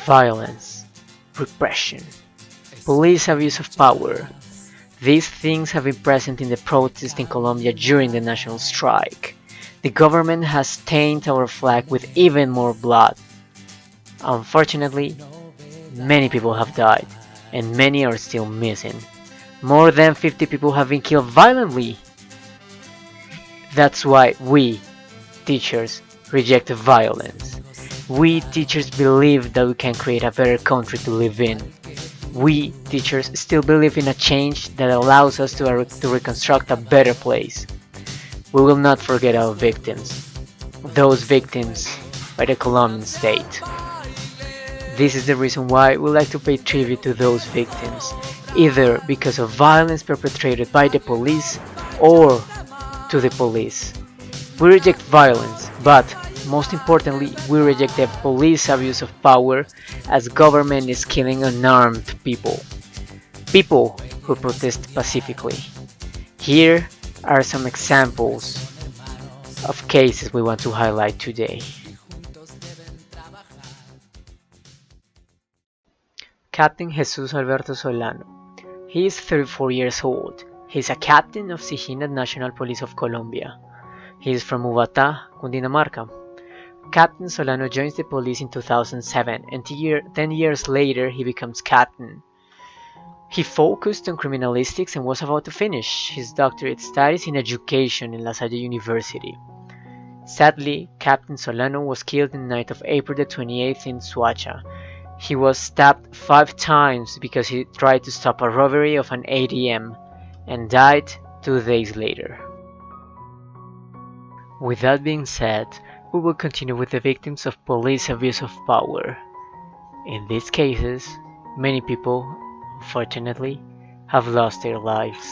Violence, repression, police abuse of power. These things have been present in the protests in Colombia during the national strike. The government has stained our flag with even more blood. Unfortunately, many people have died, and many are still missing. More than 50 people have been killed violently. That's why we, teachers, reject violence. We teachers believe that we can create a better country to live in. We teachers still believe in a change that allows us to reconstruct a better place. We will not forget our victims, those victims by the Colombian state. This is the reason why we like to pay tribute to those victims, either because of violence perpetrated by the police or to the police. We reject violence, but most importantly, we reject the police abuse of power as government is killing unarmed people. People who protest pacifically. Here are some examples of cases we want to highlight today. Captain Jesus Alberto Solano. He is 34 years old. He is a captain of Sijinat National Police of Colombia. He is from Uvata, Cundinamarca. Captain Solano joins the police in 2007 and 10 years later he becomes captain. He focused on criminalistics and was about to finish his doctorate studies in education in La Salle University. Sadly, Captain Solano was killed on the night of April the 28th in Soacha. He was stabbed 5 times because he tried to stop a robbery of an ATM and died 2 days later. With that being said, we will continue with the victims of police abuse of power. In these cases, many people, unfortunately, have lost their lives.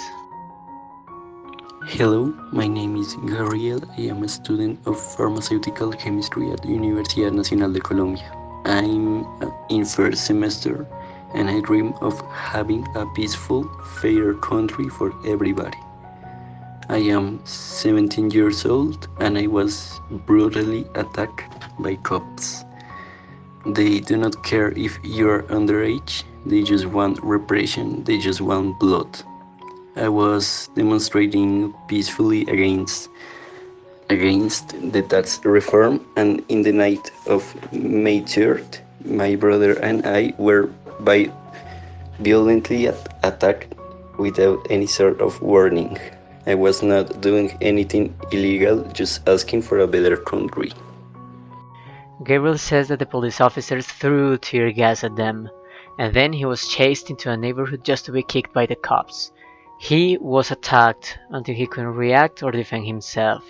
Hello, my name is Gabriel. I am a student of pharmaceutical chemistry at Universidad Nacional de Colombia. I'm in first semester and I dream of having a peaceful, fair country for everybody. I am 17 years old and I was brutally attacked by cops. They do not care if you're underage, they just want repression, they just want blood. I was demonstrating peacefully against the tax reform, and in the night of May 3rd, my brother and I were violently attacked without any sort of warning. I was not doing anything illegal, just asking for a better country. Gabriel says that the police officers threw tear gas at them, and then he was chased into a neighborhood just to be kicked by the cops. He was attacked until he couldn't react or defend himself.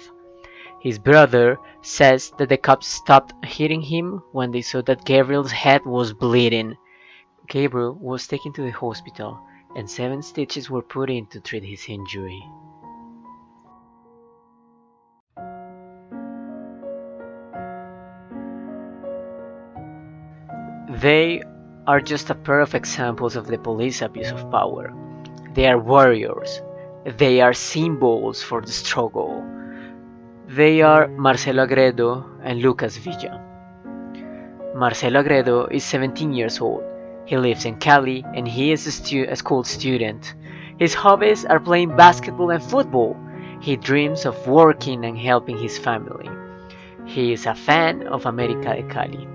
His brother says that the cops stopped hitting him when they saw that Gabriel's head was bleeding. Gabriel was taken to the hospital and 7 stitches were put in to treat his injury. They are just a pair of examples of the police abuse of power. They are warriors. They are symbols for the struggle. They are Marcelo Agredo and Lucas Villa. Marcelo Agredo is 17 years old. He lives in Cali and he is a school student. His hobbies are playing basketball and football. He dreams of working and helping his family. He is a fan of América de Cali.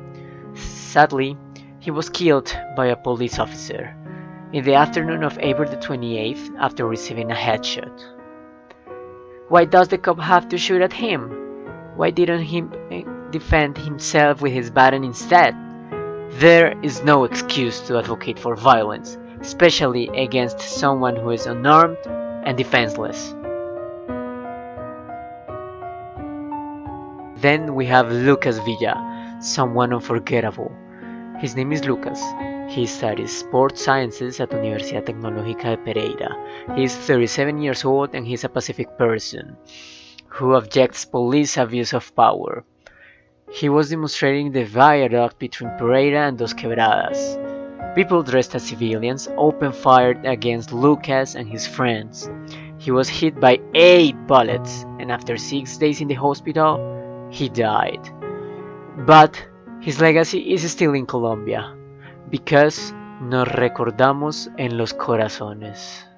Sadly, he was killed by a police officer in the afternoon of April the 28th after receiving a headshot. Why does the cop have to shoot at him? Why didn't he defend himself with his baton instead? There is no excuse to advocate for violence, especially against someone who is unarmed and defenseless. Then we have Lucas Villa, someone unforgettable. His name is Lucas. He studies sports sciences at Universidad Tecnológica de Pereira. He is 37 years old and he is a Pacific person who objects police abuse of power. He was demonstrating the viaduct between Pereira and Dos Quebradas. People dressed as civilians opened fire against Lucas and his friends. He was hit by 8 bullets, and after 6 days in the hospital, he died. But his legacy is still in Colombia, because nos recordamos en los corazones.